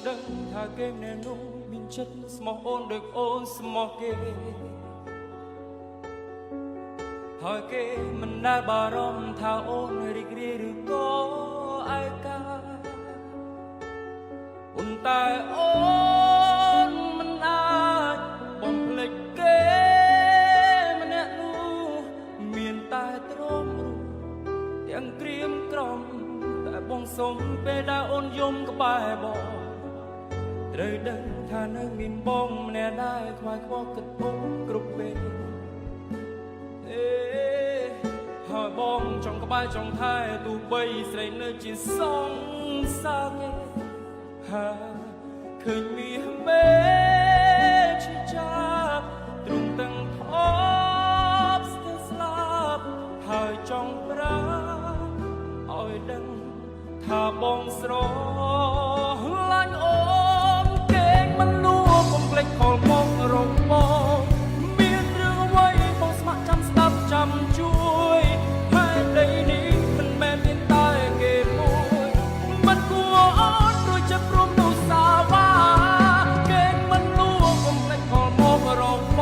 ដឹងថាគេណែនោះមានចិត្តស្មោះអូនដូចអូនស្មោះគេហើយគេមិនដែលបារម្ភថាអូនរីករាយឬក៏ឯកាប៉ុន្តែអូនមិនអាចបំភ្លេចគេម្នាក់នោះមានតែទ្រាំរੂទាំងក្រៀមក្រំតែបងសុំពេលដែលអូនយំក្បែរបងត្រូវដឹងថានៅមានបងម្នាក់ដែរខ្វាយខ្វល់គិតអូនគ្រប់ពេលហើយបងចង់ក្បែរចង់ថែទោះបីស្រីនៅជាសងសាគេហើយឃើញមានមេជាចាប់ទ្រង់ទាំងថប់ស្ទើរស្លាប់ហើយចង់ប្រាឲ្យដឹងថាបងស្រឡាញ់អូនគេងមិនលួងកុំភ្លេចខលមករងបងមានរឿងអ្វីបងស្ម័គ្រចាំស្ដាប់ចាំជួយហើយដីនេះមិនមែនមានតែគេមួយមិនគួរអូនដូចចិត្តព្រមនោះសាវ៉ាគេងមិនលួងកុំភ្លេចខលមករងប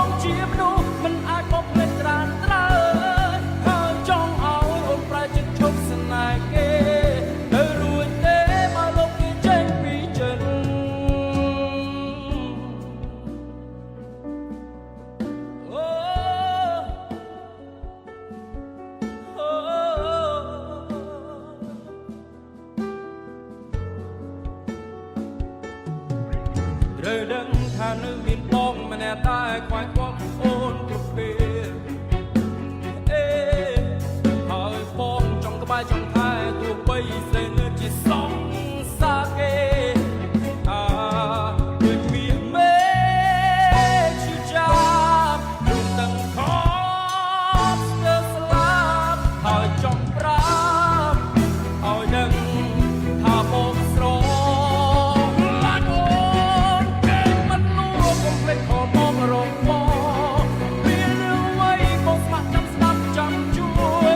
ងជាមនុស្សមិនអាចបំភ្លេចត្រានត្រើយហើយចង់ឲ្យអូនប្រែចិត្តឈប់ស្នេហ៍គេនៅរួចទេមកលោកគេចេញពីចិត្តត្រូវដឹងថានៅមានបងម្នាក់តែខ្វាយខ្វល់អូនគ្រប់ពេលហើយបងចង់ក្បែរចង់ថែទោះបីស្រីនៅជាសងសាគេដូចមានមេជាចាប់ព្រមទាំងខំស្ទើរស្លាប់ហើយចង់ប្រាឲ្យដឹងថាបងស្រឡាញ់អូនគេមិនលួងកុំភ្លេចខលមករងបងមានរឿងអ្វីបងស្ម័គ្រចាំស្ដាប់ចាំជួយ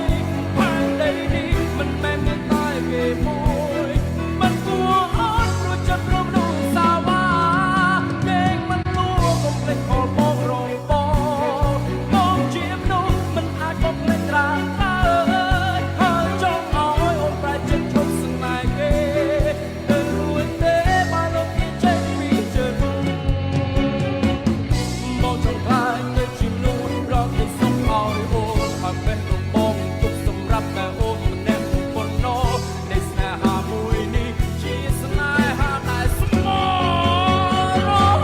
ហើយដីនេះមិនមែនមានតែគេមួយមិនគួរអូនព្រោះចិត្តព្រមនោះសាវ៉ាគេមិនលួងកុំភ្លេចខលមករងបងជាមនុស្សមិនអាចបំភ្លេចត្រាហើយចង់ឲ្យអូនប្រែចិត្តឈប់ស្នេហ៍គេទៅរួចទេមកលោកគេចេញពីចិត្តបងចង់ខ្លាចទៅជាមនុស្សរកគេសុំឲ្យអូនហើយពេលនោះបងទុកសម្រាប់តែអូនម្នាក់ប៉ុណ្ណោះនៃស្នេហាមួយនេះជាស្នេហាដែលស្មោះ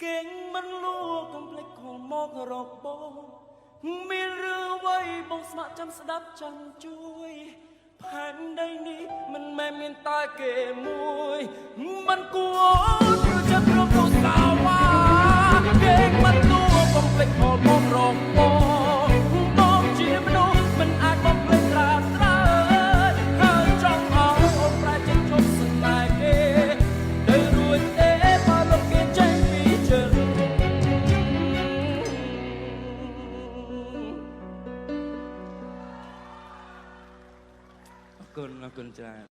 គេងមិនលួងកុំភ្លេចខលមករកបងមានរឿងអ្វីបងស្ម័គ្រចាំស្ដាប់ចាំជួយផែនដីនេះមិនមែនមានតែគេមួយមិនគួរអូនព្រោះចិត្តព្រមនោះសាវ៉ាគេងមិនលួងកុំភ្លេចខលមករកបងជាមនុស្សមិនអាចបំភ្លេចត្រាត្រើយហើយចង់ឲ្យអូនប្រែចិត្តឈប់ស្នេហ៍គេទៅរួចទេមកលោកគេចេញពីចិត្តអរគុណច្រើន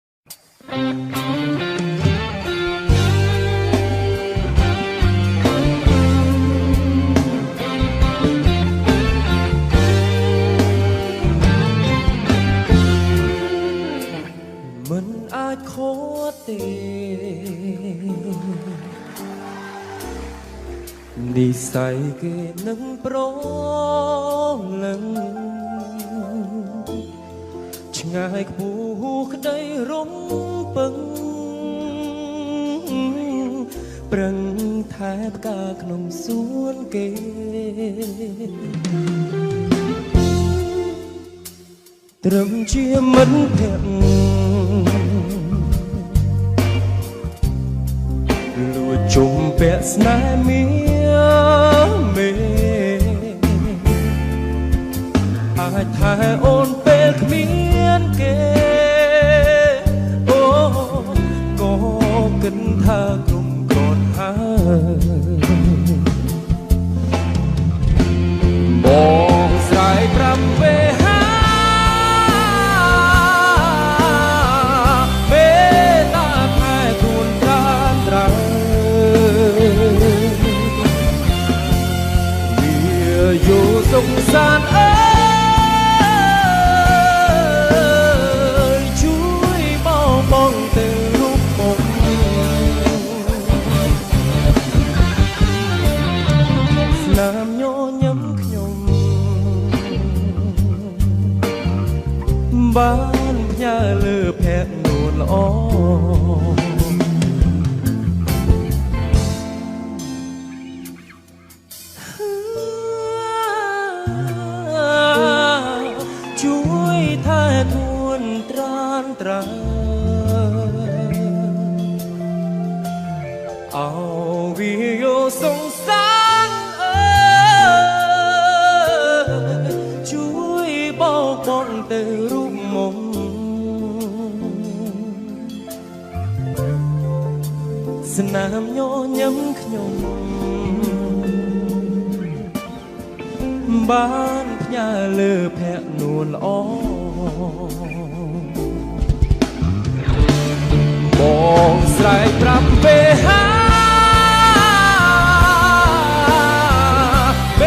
មិនអាចខកទេនិស្ស័យគេនឹងប្រលឹងឆ្ងាយខ្ពស់ក្ដីរំពឹងប្រឹងថែផ្កាក្នុងសួនគេត្រឹមជាមិត្តភក្តិលួចជុំពាក់ស្នេហ៍មាមេអាចថែអូនពេលគ្មានគេអូក៏គិតថាក្រុមក្រត់ហើយបងស្រ័យប្រាប់ อยู่สงสารช่วยมองแต่รูปมงสนามโยย้ำขยมบ้านยาเลือแพะโนนละอ้อช่วยท่าทวนตรานตราเอาวิโยสงสารช่วยบอกแต่รูปมงสนามโยย้ำขยมบ้านพญาเลือแพะนวลอ้อมองสายปรับเบหาเบ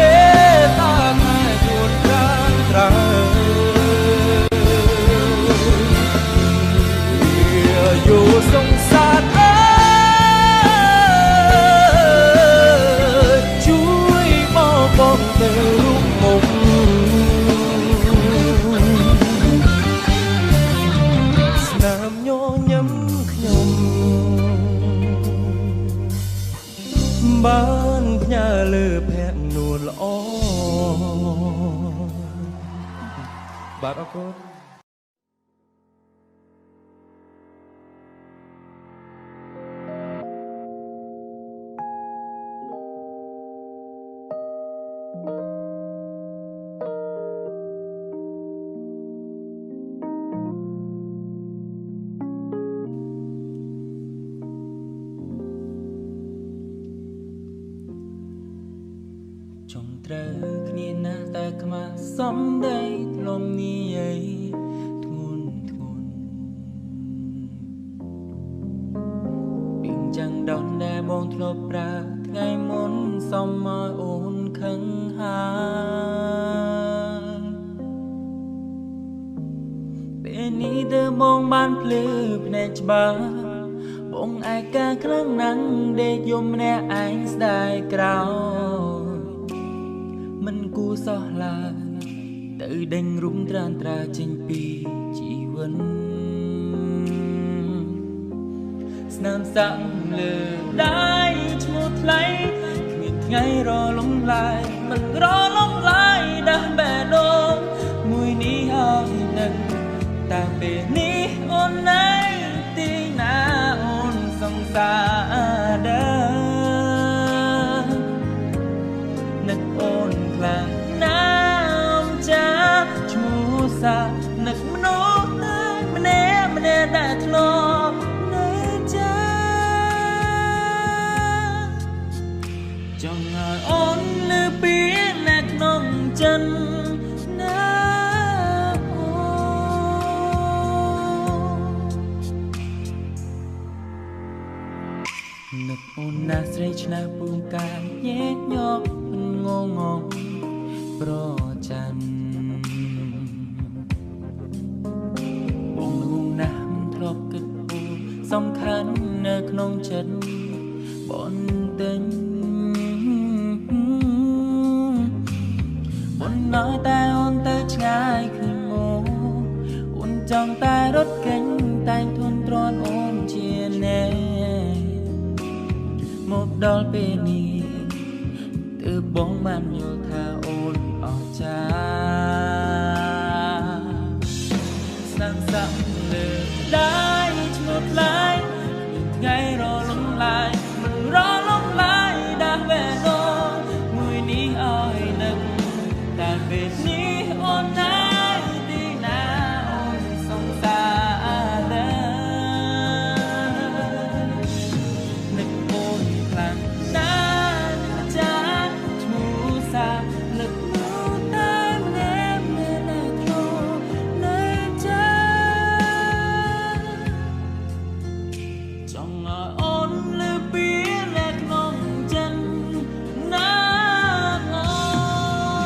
ตาแม่จวนกลางตราอยู่สงสารช่วยบอกแต่รูปมงสนามโยย้ำขยมบ้านพญาเลือแพะนวลอ้อบาดอากดចង់ត្រូវគ្នាណាស់តែខ្មាស់សំដីធ្លុំនីយាយធ្ងន់ពីងចាំងដនដែលបងធ្លាប់ប្រើថ្ងៃមុនសំមកអូនខឹងហើយពេលនេះទៅបងបានភ្លឺភ្នែកច្បាស់បងឯកាខ្លាំងណាស់ដេកយំម្នាក់ឯងស្ដាយក្រោយមិនគួរសោះឡើយទៅដេញរុំត្រានត្រាចេញពីជីវិតស្នាមសាក់លើដៃឈ្មោះថ្លៃគ្មានថ្ងៃរលំឡាយមិនរលំឡាយដាស់បេះដូងមួយនេះហើយនឹងតែពេលនេះអូននៅទីណាអូនសង្សារដើនឹកអូនខ្លាំងណាស់ចាឈ្មោះសានឹកមនុស្សម្នាក់ដែលធ្លាប់នៅចាចង់ឲ្យអូនលើពីនៅក្នុងចិត្តណាអូនឹកអូនណាស្រីឆ្នើពូកាយញែកញប់ងងប្រចាំបងលងណាស់មិនធ្លាប់គិតពូសំខាន់នៅក្នុងចិត្តបងទិញបងnóiតែអូនទៅឆ្ងាយឃើញមកអូនចង់តែរត់គេញតែធន់ទ្រាំអូនជាណែមកដល់ពេលនេះទើបបងបានយល់ថាអូនអស្ចារ្យស្នាមសាក់លើដៃឈ្មោះថ្លៃថ្ងៃរលំឡាយមិនរលំឡាយដាស់បេះដូងមួយនេះឲ្យនឹកតែពេលនេះអូននៅទីណាអូនសង្សារដែរនឹកអូនខ្លាំងណាស់ចាឈ្មោះសានឹកនោះតែម្នាក់ដែលធ្លាប់នៅចាចង់ឲ្យអូនលើពីនៅក្នុងចិត្តណាអូ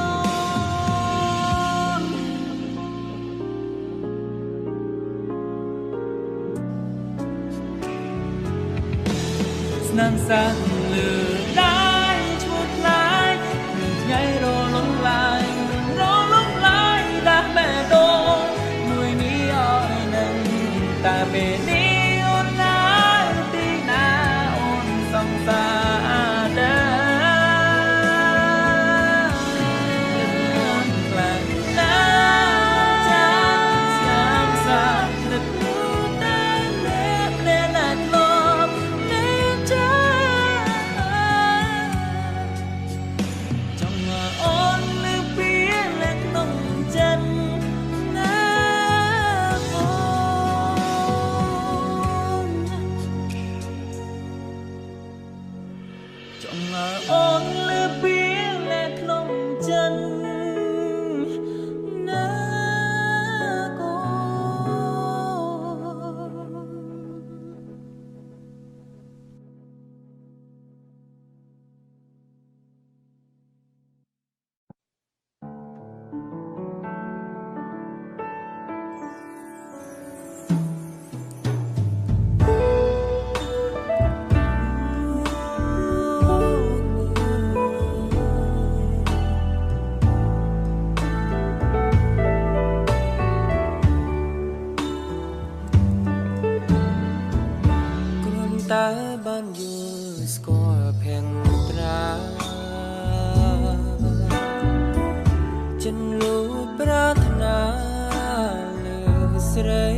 ស្រី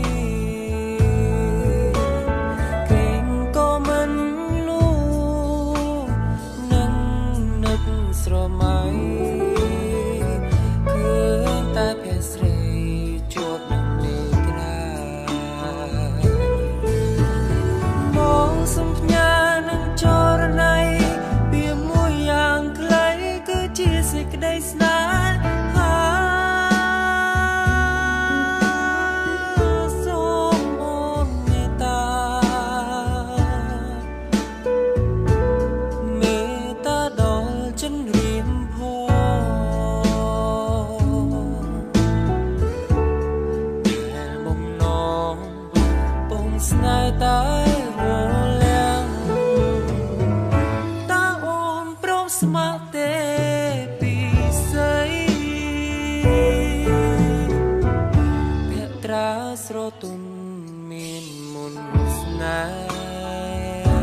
គេងក៏មិនលូនឹងនឹកស្រមៃឃើញតែភក្ស្រីជួបនឹងលេខណាមកសំផ្ញើនឹងចរណៃពីមួយយ៉ាងខ្លីគឺជាសេចក្តីស្នេហាស្នេហ៍តែរលាំងតើអូនព្រមស្ម័គ្រទេពីស្អីភក្ត្រាស្រទន់មានមុនស្នេហ៍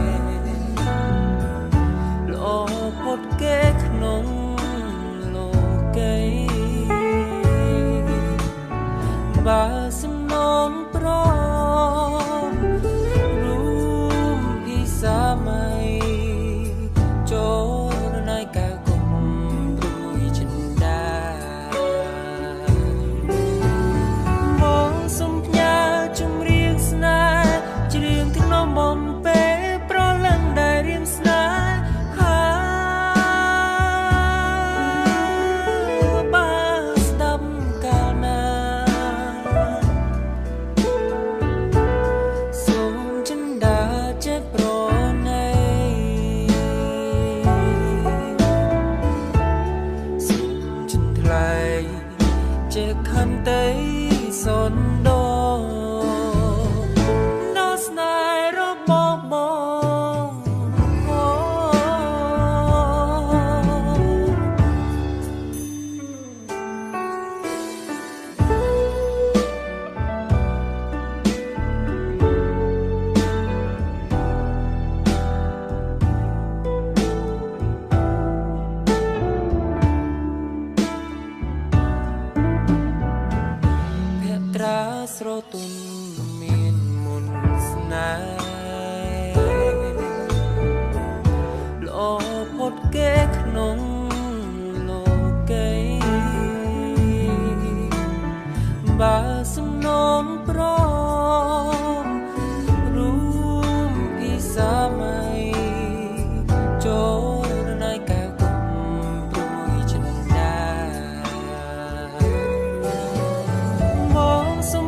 ល្អផុតគេក្នុងលោកីបើសំណងប្រសម័យចូលណៃកៅគុំព្រួយចិនដាមកសំផ្ញើជំរៀងស្នេហ៍ច្រៀងក្នុងបំពេលប្រលឹងដែលរៀងស្នេហាបើស្ដាប់កាលណាសូមចិនដាចេះប្រជាខន្តីសនដោដល់ស្នេហ៍របស់បងស្រទន់មានមុនស្នេហ៍ល្អផុតគេក្នុងលោកីបើសំណងប្ររួមពីសម័យចូលណៃកៅគុំព្រួយចិនដាមកសំ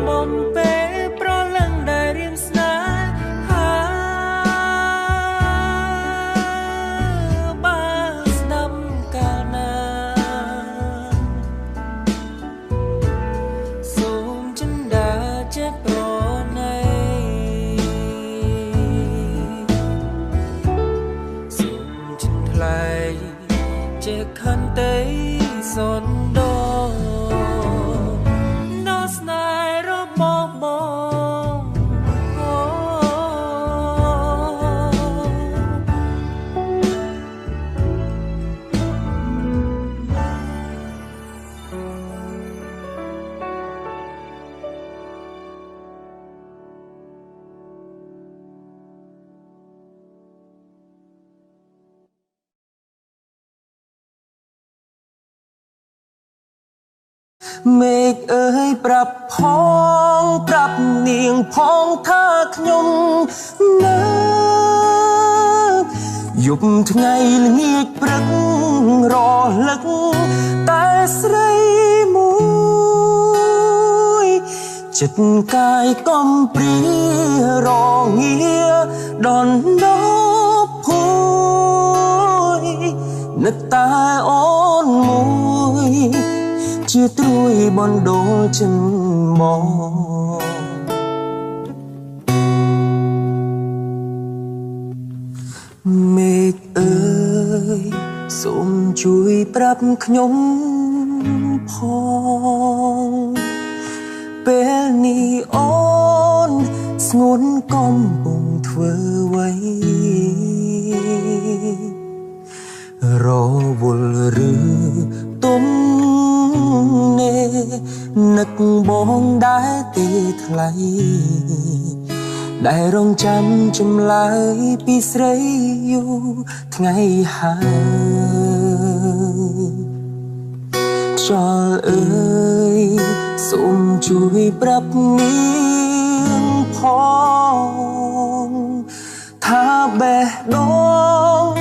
បំពេលប្រលឹងដែលរៀងស្នេហាបើស្ដាប់កាលណាសូមចិនដាចេះប្រណីសូមចិនថ្លៃចេះខន្តីសនដោមេឃអើយប្រាប់ផងប្រាប់នាងផងថាខ្ញុំនៅយប់ថ្ងៃល្ងាចព្រឹករលឹកតែស្រីមួយចិត្តកាយកំព្រារងាដនដប់ភួយនឹកតែអូនមួយជាត្រួយបណ្ដូលចិនមកមេឃអើយសូមជួយប្រាប់ខ្ញុំផងពេលនេះអូនស្ងួនកំពុងធ្វើអ្វីរវល់ឬទុំនេ នឹកបងដែរទេថ្លៃដែលរងចាំចម្លើយពីស្រីយូរថ្ងៃហើយខ្យល់អើយសូមជួយប្រាប់នាងផងថាបេះដូង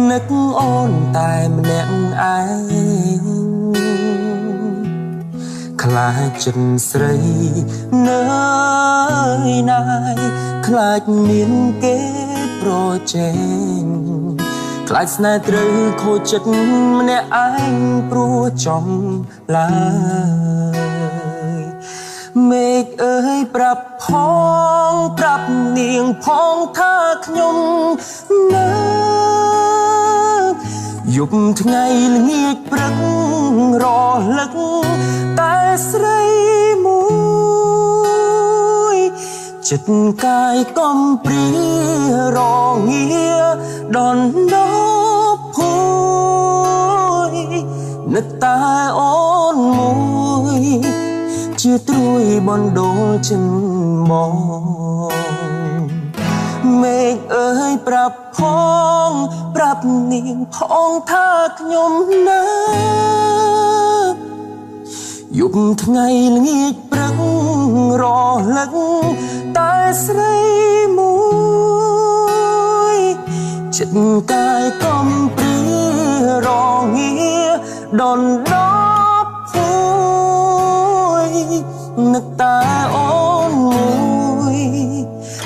នឹកអូនតែម្នាក់ឯងខ្លាចចិត្តស្រីនៅណាយខ្លាចមានគេប្រជែងខ្លាចស្នេហ៍ត្រូវខូចចិត្តម្នាក់ឯងព្រោះចំឡើយមេឃអើយប្រាប់ផងប្រាប់នាងផងថាខ្ញុំនៅយប់ថ្ងៃល្ងាចព្រឹករលឹកតែស្រីមួយចិត្តកាយកំព្រារងាដនដប់ភួយនឹកតែអូនមួយជាត្រួយបណ្ដូលចិនមកមេឃអើយប្រាប់ផងប្រាប់នាងផងថាខ្ញុំនៅយប់ថ្ងៃល្ងាចព្រឹករលឹកតែស្រីមួយចិត្តកាយកំព្រារងាដនដប់ភួយនឹកតែអូនមួយ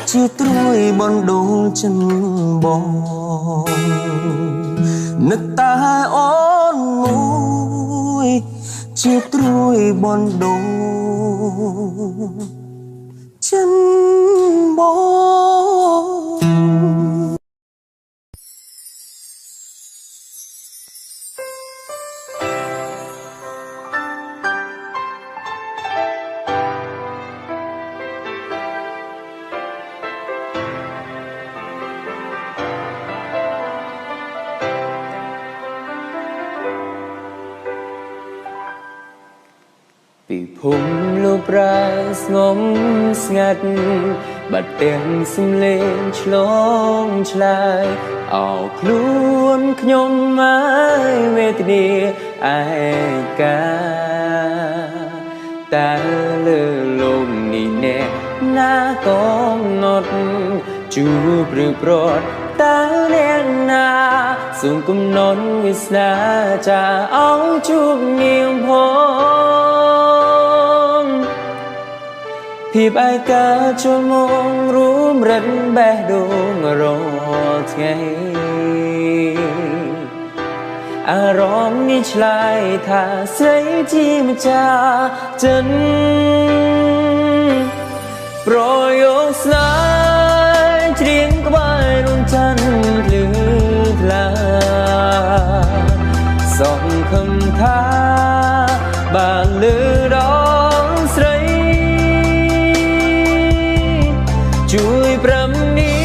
ជាត្រួយបណ្ដូលចិនបងនឹកតែអូនមួយជាត្រួយបណ្ដូលចិនបងពីភូមិលោកប្រាស្ងំស្ងាត់បាត់ទាំងសំលេងឆ្លងឆ្លើយអោខ្លួនខ្ញុំហើយវេទនាឯកាតែលើលោកនេះណែណាកំណត់ជួបឬប្រត់តើអ្នកណាសូមកំណត់វាសនាចាអោជួបនាងផងភាពឯកាចូលមករួមរិនបេះដូងរាល់ថ្ងៃអារម្មណ៍នេះឆ្លើយថាស្រីជាម្ចាស់ចិនប្រយោគស្នេហ៍ច្រៀងក្បែរដួងច័ន្ទភ្លឺថ្លាសង្ឃឹមថាបានលឺដល់ស្រីជួយប្រំនា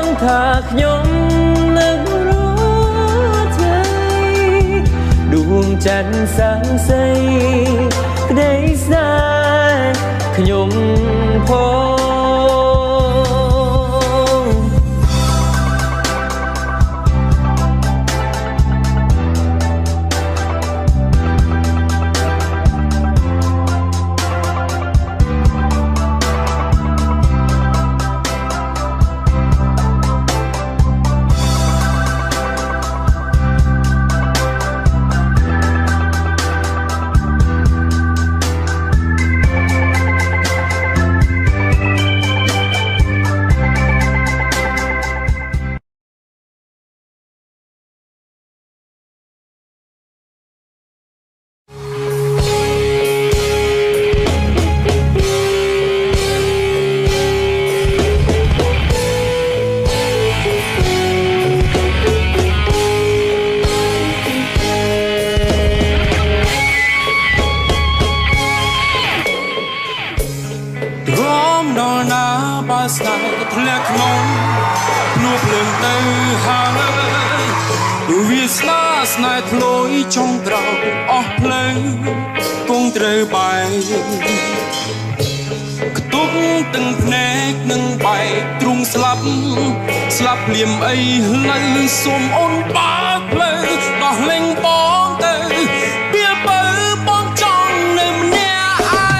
ងថាខ្ញុំនឹករត់ថ្ងៃដួងច័ន្ទសាំងសីក្តីស្នេហ៍ខ្ញុំផងស្នេហ៍ធ្លាក់ក្នុងភ្នួភ្លើងទៅហើយវាស្នេហ៍ធ្លុយចុងក្រោយអស់ផ្លូវ គង់ត្រូវបែកខ្ទប់ទាំងភ្នែកនឹងបែកទ្រូងស្លាប់ភ្លាមអីលើសូមអូនបើកផ្លូវដោះលែងបងទៅពីបើបងចង់នៅម្នាក់ឯ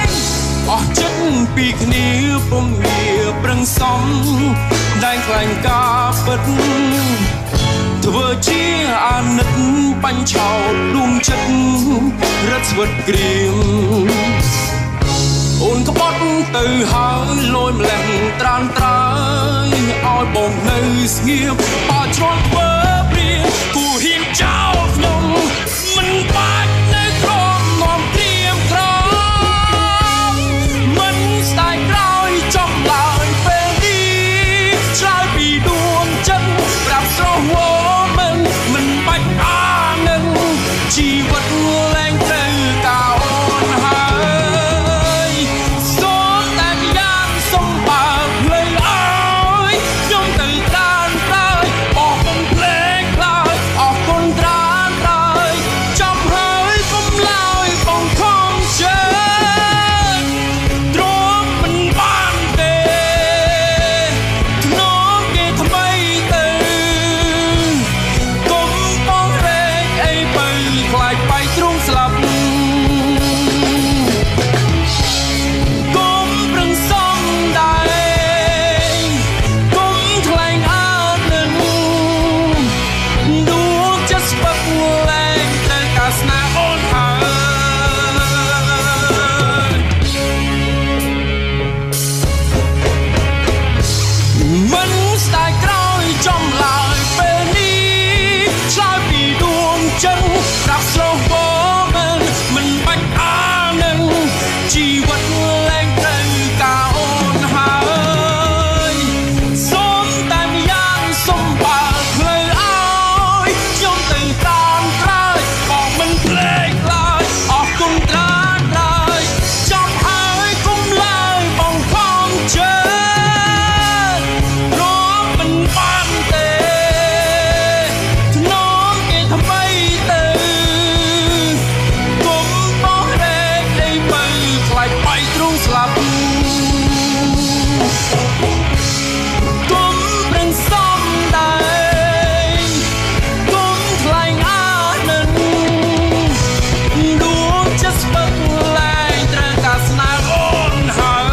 ងអស់ចិត្តពីគ្នាពុំងារប្រឹងសំដែលខ្លាញ់ការពិតធ្វើជាអាណិតបាញ់ឆោតដួងចិត្តរត់ស្វិតក្រៀមអូនក្បត់ទៅហើយលយម្លេះត្រានត្រើយឲ្យបងនៅស្ងៀមបើជ្រុលធ្វើព្រាគូហ៊ានចោលខ្ញុំមិនបាច់នៅក្រំនាំព្រាមក្រមមិនស្ដាយក្រោយចំឡើយពេលនេះឆ្លើយពីដួងចិត្តប្រាប់ស្រស់វមិនបាច់អានឹងជីវិតលែងត្រូវការអូនហើយសូមតែយ៉ាងសុំបើកភ្លេងអើយខ្ញុំទៅតានទៅអស់គុំភ្លេងឡើយអស់គុំត្រានឡើយចំហើយកុំឡើយបងខំជើទ្រាំមិនបានទេធ្នមគេថ្មីទៅខ្លាចបៃទ្រូងស្លាប់គុំប្រឹងសំដែរគុំថ្លែងអើនឹងដួងចិត្តស្ពឹកលែងត្រូវការស្នេហ៍អូនហើយមិនស្ដាយក្រោយចំឡើយពេលនេះឆ្លើយពីដួងចិត្តប្រាប់ស្រស់មិនបាច់អានឹងជីវិតលែងត្រូវការអូនហើយសូមតែម្យ៉ាងសូមបើកផ្លូវឲ្យខ្ញុំទៅតាមត្រើយបងមិនភ្លេចឡើយអស់គុណត្រានឡើយចំហើយគុំឡើយបងខំជើព្រមមិនបានទេធ្នមគេថ្មីទៅខ្លាចបៃទ្រូងស្លាប់គុំប្រឹងសំដែរគុំថ្លែងអើនឹងដួងចិត្តស្ពឹកលែងត្រូវការស្នេហ៍អូនហើយ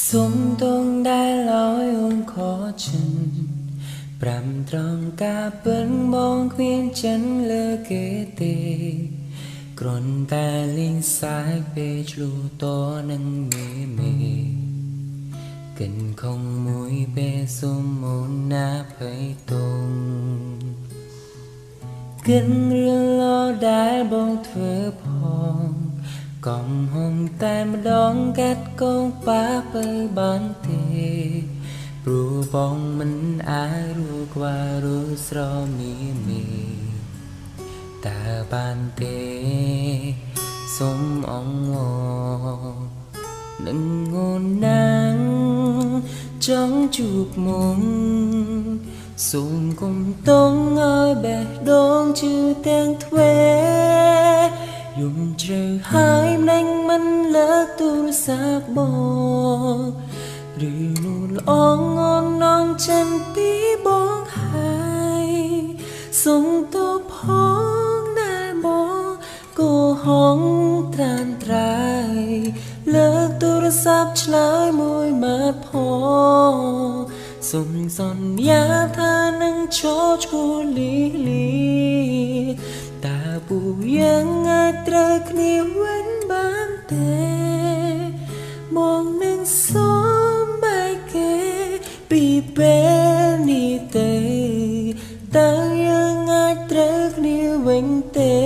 សុំទងដែលឲ្យអូនខកចិនប្រាំត្រង់ការពិនបងគ្មានចិនលើគេទេគ្រាន់តែលេងសាយពេលឆ្លូតនឹងមេកិនខំមួយពេលសុំអូនណាភ័យតងកិនរឿងឡដែលបងធ្វើផងកំហុំតែម្ដងកាត់កងប៉ាបើបានទេព្រោះបងមិនអាចរួចក្បាលរួចស្រមីមីតើបានទេសុំអងនឹងងូនណាងចង់ជួបមុំសូមគុំតងឲ្យបេះដូងជឿទាំងទ្វេយំជ្រៅហើយម្លេងមិនលើកទូរស័ព្ទបងឬនួនល្អងអូននងចិនពីបងហើយសុំតបផងដែលបងកុហកត្រានត្រើយលើកទូរស័ព្ទឆ្លើយមួយម៉ាត់ផងសុំសន្យាថានឹងចូលឈ្មោះលីតើពូយ៉ាងអាចត្រូវគ្នាវិញបានទេបងនឹងសូមបែកគេពីពេលនេះទេតើយ៉ាងអាចត្រូវគ្នាវិញទេ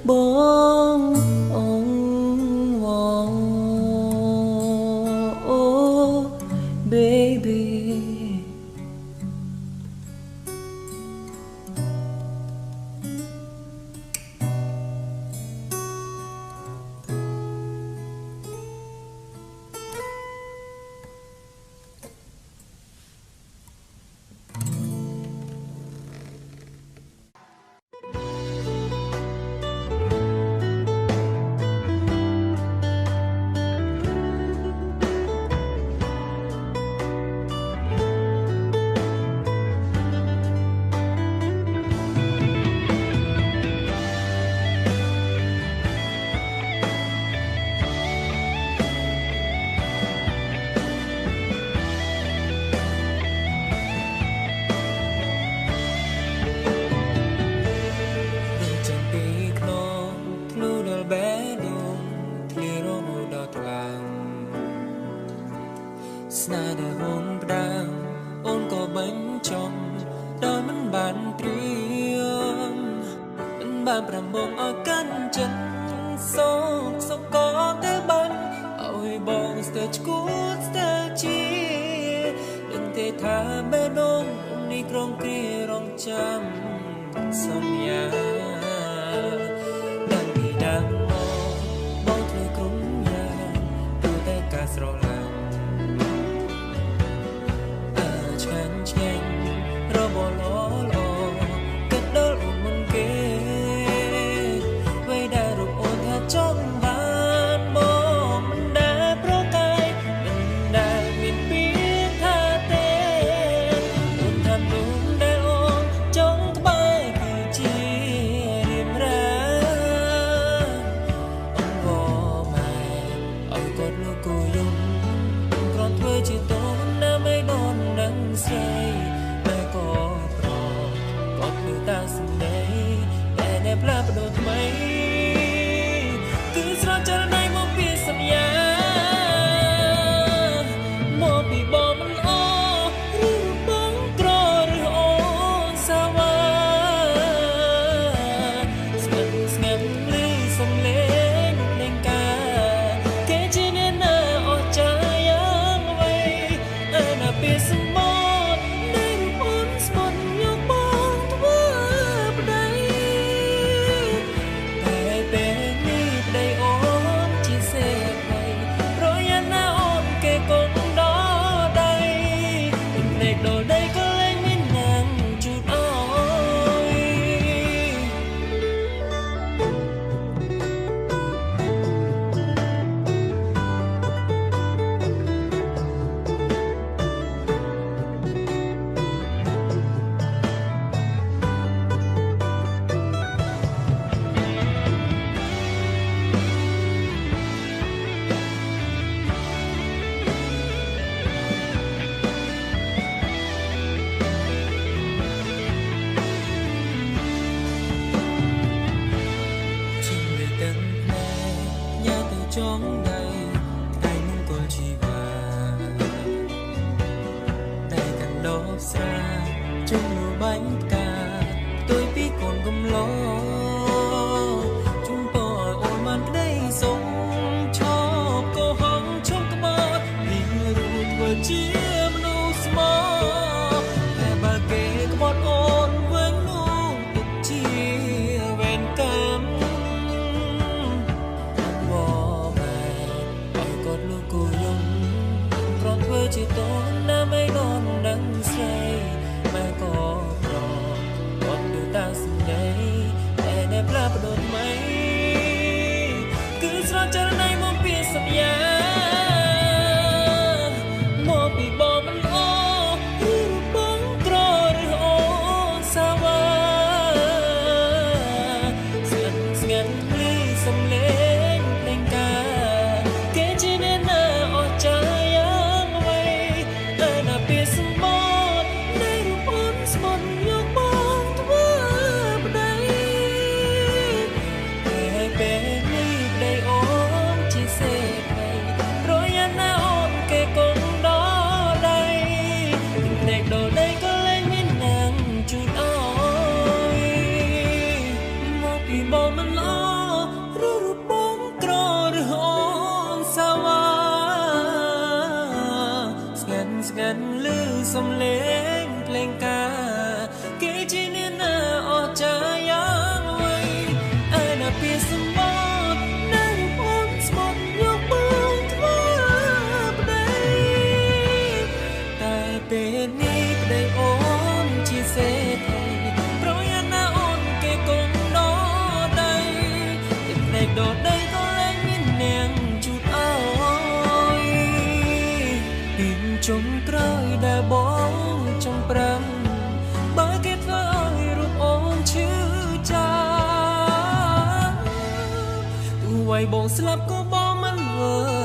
បងអូនអូ baby ស្នេហ៍ដែលហូនផ្ដើមអូនក៏បញ្ចប់ដោយមិនបានត្រៀមមិនបានប្រមងឲ្យកាន់ចិត្តសោកសកលតែបានឲ្យបងស្ទើរឈួតស្ទើរជាដឹងទេថាបេះដូងនេះក្រុងគ្រារងចាំសន្យាដល់ពីដើមមកបងធ្វើក្រុមយ៉ាងទូតែការស្រឡាញ់ឆ្ងាញ់របលលគិតដល់អូនមុនគេអ្វីដែលរូបអូនថាចង់បានមកមិនដែលប្រកែកមិនដែលមានពីថាទេអូនថានោះដែលអូនចង់ក្បែរគឺជារៀមរាអូនក៏មិនឲ្យគាត់លោកគូយំគ្រាន់ធ្វើជាតូនណាไม่โดนនឹងស្រីតែក៏ប្រក៏គឺតាស្នេហ៍តែនៅផ្លាស់ប្ដូរថ្មីគឺស្រចលណៃមកពីសន្យាមកពីបងមិនអឬបងក្រឬអូនសាវ៉ាស្ងាត់ស្ងាត់លឺសំឡេងនៃការគេជាអ្នកណាអស់ចាយ៉ាងអ្វីណាពីសម្បត្តិនៃរូបអូនស្មត់យកបងធ្វើប្តីតែពេលនេះប្តីអូនជាសេរីប្រយ័ត្នណាអូនគេកូនដល់ដៃភ្នែកដល់ដៃក៏លែងមានណាំជូតអើយចងដៃថ្ងៃមង្គលជីវាតែកណ្ដោស្រាជុំលបាញ់ផ្កាផ្ទុយពីកូនកំឡោជុំពរឲ្យអូនបានក្តីសុខឈប់ក៏ហងឈប់ក្បត់ពីរូបធ្វើជាមនុស្សស្មោតែបើគេក្បត់អូនវិញនោះទុកជាវេនកម្មជាតូនណាไม่โดนនឹងស្រីម៉ែក៏ប្រគាត់ដូចតាស្នេហ៍តែនៅផ្លាស់ប្ដូរថ្មីគឺស្រចលណៃមកពីសន្យាមកពីបងមិនអឬបងក្រឬអូនសាវ៉ាស្ងាត់ស្ងាត់លឺសំឡេងភ្លេងការគេជាអ្នកណាអស់ចាបងមិនអឬរូបបងក្រឬអូនសាវ៉ាស្ងាត់ស្ងាត់លឺសំឡេងភ្លេងការគេជាអ្នកណាអស់ចាយ៉ាងអ្វីឯណាពីសម្បត្តិនៅរូបអូនស្មត់យកបងធ្វើប្តីតែពេលនេះប្តីអូនជាសេដ្ឋីប្រយ័ត្នណាអូនគេកុំដល់ដៃក៏លែងមាននាងជូតអើយពីចុងក្រោយដែលបងចង់ប្រាំបើគេធ្វើឲ្យរូបអូនឈឺចាំទោះបីបងស្លាប់ក៏បងមិនវើ